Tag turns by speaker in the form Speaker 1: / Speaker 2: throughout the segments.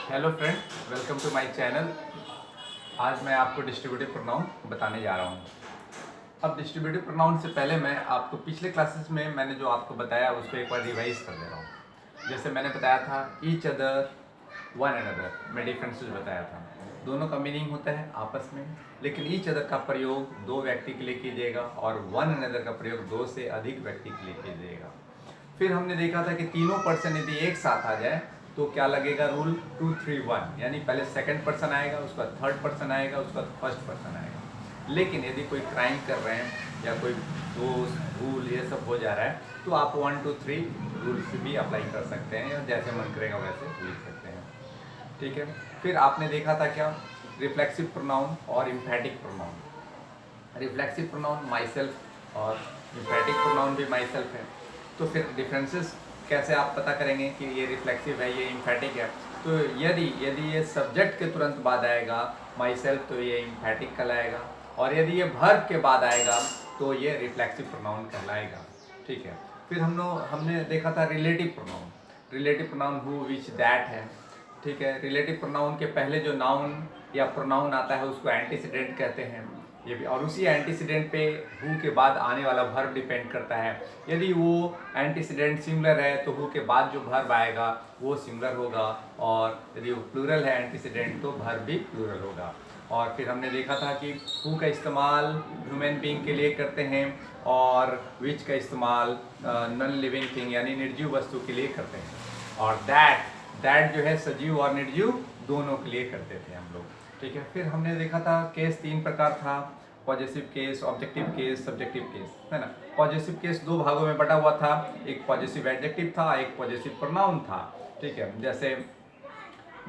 Speaker 1: Hello friend, welcome to my channel. आज मैं आपको डिस्ट्रीब्यूटिव प्रोनाउन बताने जा रहा हूँ। अब डिस्ट्रीब्यूटिव प्रोनाउन से पहले मैं आपको पिछले क्लासेस में मैंने जो आपको बताया उसको एक बार रिवाइज कर दे रहा हूँ। जैसे मैंने बताया था ईच अदर, वन अनदर में डिफरेंसेस बताया था। दोनों का मीनिंग होता है आपस में, लेकिन ईच अदर का प्रयोग दो व्यक्ति के लिए कीजिएगा और वन अनदर का प्रयोग दो से अधिक व्यक्ति के लिए कीजिएगा। फिर हमने देखा था कि तीनों पर्सन यदि एक साथ आ जाए तो क्या लगेगा रूल 2 3 1, यानी पहले सेकंड पर्सन आएगा, उसका थर्ड पर्सन आएगा, उसका फर्स्ट पर्सन आएगा। लेकिन यदि कोई क्राइम कर रहे हैं या कोई दोस्त भूल ये सब हो जा रहा है तो आप 1 2 3 रूल से भी अप्लाई कर सकते हैं या जैसे मन करेगा वैसे लिख सकते हैं। ठीक है। फिर आपने देखा था क्या, रिफ्लेक्सिव प्रोनाउन और emphatic pronoun. Reflexive pronoun my self और इम्फेटिक प्रोनाउन भी माई सेल्फ है। तो फिर डिफरेंसेस कैसे आप पता करेंगे कि ये रिफ्लेक्सिव है ये इम्फेटिक है। तो यदि यदि ये सब्जेक्ट के तुरंत बाद आएगा माई सेल्फ तो ये इम्फेटिक कहलाएगा, और यदि ये वर्ब के बाद आएगा तो ये रिफ्लेक्सिव प्रोनाउन कहलाएगा। ठीक है। फिर हमने देखा था relative pronoun. Relative pronoun who which that है। ठीक है। रिलेटिव प्रोनाउन के पहले जो नाउन या प्रोनाउन आता है उसको एंटीसीडेंट कहते हैं। ये भी, और उसी एंटीसीडेंट पे हु के बाद आने वाला वर्ब डिपेंड करता है। यदि वो एंटीसीडेंट सिंगुलर है तो हु के बाद जो वर्ब आएगा वो सिंगुलर होगा, और यदि वो प्लूरल है एंटीसीडेंट तो वर्ब भी प्लूरल होगा। और फिर हमने देखा था कि हु का इस्तेमाल ह्यूमन बीइंग के लिए करते हैं और विच का इस्तेमाल नॉन लिविंग थिंग यानी निर्जीव वस्तु के लिए करते हैं, और दैट जो है सजीव और निर्जीव दोनों के लिए करते थे हम लोग। ठीक है। फिर हमने देखा था केस तीन प्रकार था, positive case, objective case, subjective case, है ना। पॉजिटिव केस दो भागों में बटा हुआ था, एक पॉजिटिव एडजेक्टिव था, एक पॉजिटिव प्रोनाउन था। ठीक है। जैसे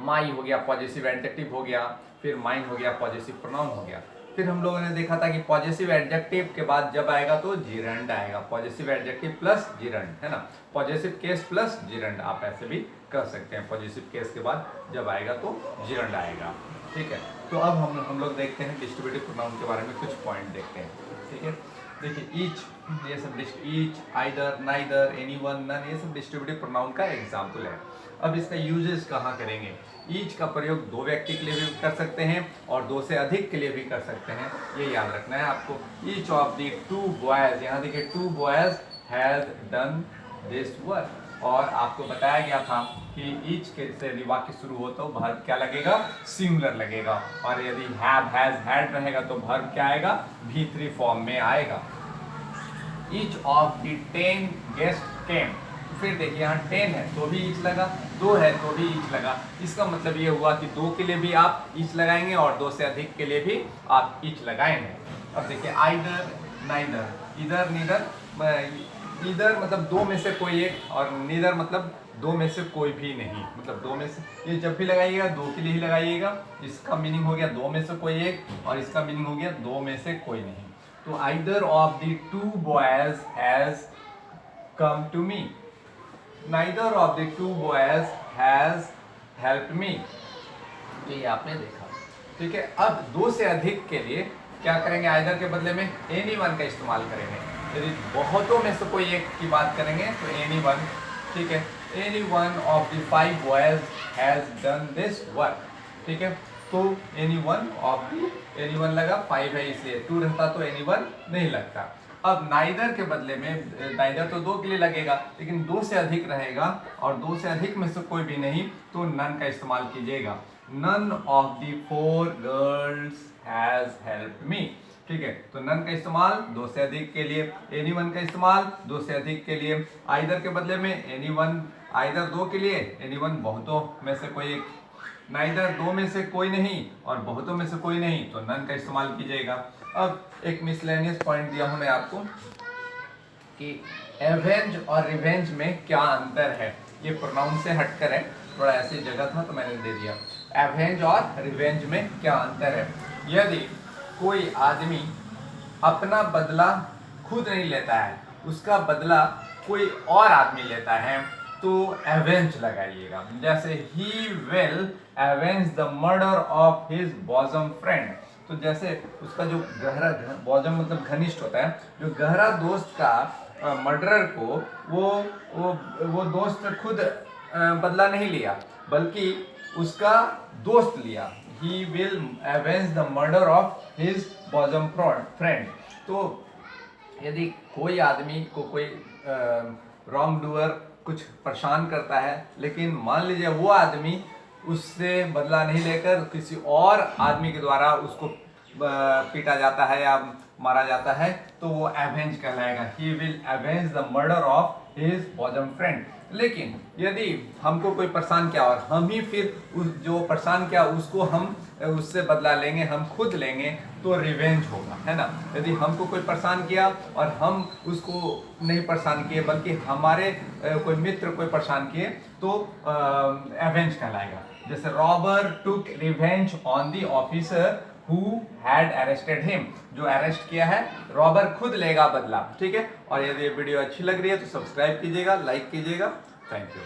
Speaker 1: माई हो गया पॉजिटिव एडजेक्टिव हो गया, फिर माइन हो गया पॉजिटिव प्रोनाउन हो गया। फिर हम लोगों ने देखा था कि पॉजिटिव एडजेक्टिव के बाद जब आएगा तो जीरंड आएगा, पॉजिटिव एडजेक्टिव प्लस जीरंड, है ना। पॉजिटिव केस प्लस जीरंड आप ऐसे भी कर सकते हैं, पॉजिटिव केस के बाद जब आएगा तो जीरंड आएगा। ठीक है। तो अब हम लोग देखते हैं डिस्ट्रीब्यूटिव प्रोनाउन के बारे में कुछ पॉइंट देखते हैं। ठीक है। देखिए ईच, ये सब each, either, neither, anyone, none, ये सब डिस्ट्रीब्यूटिव प्रोनाउन का एग्जाम्पल है। अब इसका यूजेस कहाँ करेंगे। ईच का प्रयोग दो व्यक्ति के लिए भी कर सकते हैं और दो से अधिक के लिए भी कर सकते हैं, ये याद रखना है आपको। Each of the two boys, यहाँ देखिए two boys has done this work, और आपको बताया गया था कि ईच के से यदि वाक्य शुरू हो तो वर्ब क्या लगेगा, सिंगुलर लगेगा, और यदि हैव, हैज, हैड रहेगा तो वर्ब क्या आएगा, V3 फॉर्म में आएगा। ईच ऑफ द 10 गेस्ट केम, फिर देखिए यहाँ 10 है तो भी ईच लगा, 2 है तो भी ईच लगा। इसका मतलब ये हुआ कि 2 के लिए भी आप ईच लगाएंगे और 2 से अधिक के लिए भी आप ईच लगाएंगे। अब देखिए आइदर, नाइदर, इधर, नीदर, इधर मतलब दो में से कोई एक, और नीदर मतलब दो में से कोई भी नहीं, मतलब दो में से, ये जब भी लगाइएगा दो के लिए ही लगाइएगा। इसका मीनिंग हो गया दो में से कोई एक, और इसका मीनिंग हो गया दो में से कोई नहीं। तो either of the two boys has come to me, neither of the two boys has helped me, ये आपने देखा। ठीक है। अब दो से अधिक के लिए क्या करेंगे, आइदर के बदले में एनीवन का इस्तेमाल करेंगे। यदि बहुतों में से कोई एक की बात करेंगे तो एनीवन। ठीक है। Anyone of the 5 boys has done this work. ठीक है। तो एनीवन ऑफ द, एनीवन लगा, 5 है इसलिए, 2 रहता तो एनीवन नहीं लगता। अब नाइदर के बदले में, नाइदर तो 2 के लिए लगेगा, लेकिन 2 से अधिक रहेगा और 2 से अधिक में से कोई भी नहीं तो नन का इस्तेमाल कीजिएगा। None of the 4 girls has helped me. ठीक है। तो नन का इस्तेमाल 2 से अधिक के लिए, एनीवन का इस्तेमाल 2 से अधिक के लिए, आइदर के बदले में एनीवन, आइदर 2 के लिए, एनीवन बहुतों में से कोई एक, नाइदर 2 में से कोई नहीं और बहुतों में से कोई नहीं तो नन का इस्तेमाल कीजिएगा। अब एक मिसलेनियस पॉइंट दिया हूं मैं आपको कि एवेंज और रिवेंज में क्या अंतर है। ये प्रोनाउन से हटकर है, थोड़ा ऐसी जगह था तो मैंने दे दिया। एवेंज और रिवेंज में क्या अंतर है। यदि कोई आदमी अपना बदला खुद नहीं लेता है, उसका बदला कोई और आदमी लेता है तो एवेंज लगाइएगा। जैसे he will avenge the murder of his bosom friend, तो जैसे उसका जो गहरा, बॉजम मतलब घनिष्ठ होता है, जो गहरा दोस्त का मर्डरर को वो दोस्त खुद बदला नहीं लिया, बल्कि उसका दोस्त लिया। He will avenge the murder of his bosom friend. तो यदि कोई आदमी को कोई रॉन्ग डूअर कुछ परेशान करता है, लेकिन मान लीजिए वो आदमी उससे बदला नहीं लेकर किसी और आदमी के द्वारा उसको पीटा जाता है या मारा जाता है, तो वो एवेंज कहलाएगा। He will avenge the murder of his bosom friend. लेकिन यदि हमको कोई परेशान किया और हम ही फिर उस जो परेशान किया उसको हम उससे बदला लेंगे, हम खुद लेंगे, तो रिवेंज होगा, है ना। यदि हमको कोई परेशान किया और हम उसको नहीं परेशान किए बल्कि हमारे कोई मित्र कोई परेशान किए, तो एवेंज कहलाएगा। जैसे robber took revenge on the officer who had arrested him. जो अरेस्ट किया है, रॉबर खुद लेगा बदला, ठीक है। और यदि ये वीडियो अच्छी लग रही है तो सब्सक्राइब कीजिएगा, लाइक कीजिएगा। Thank you.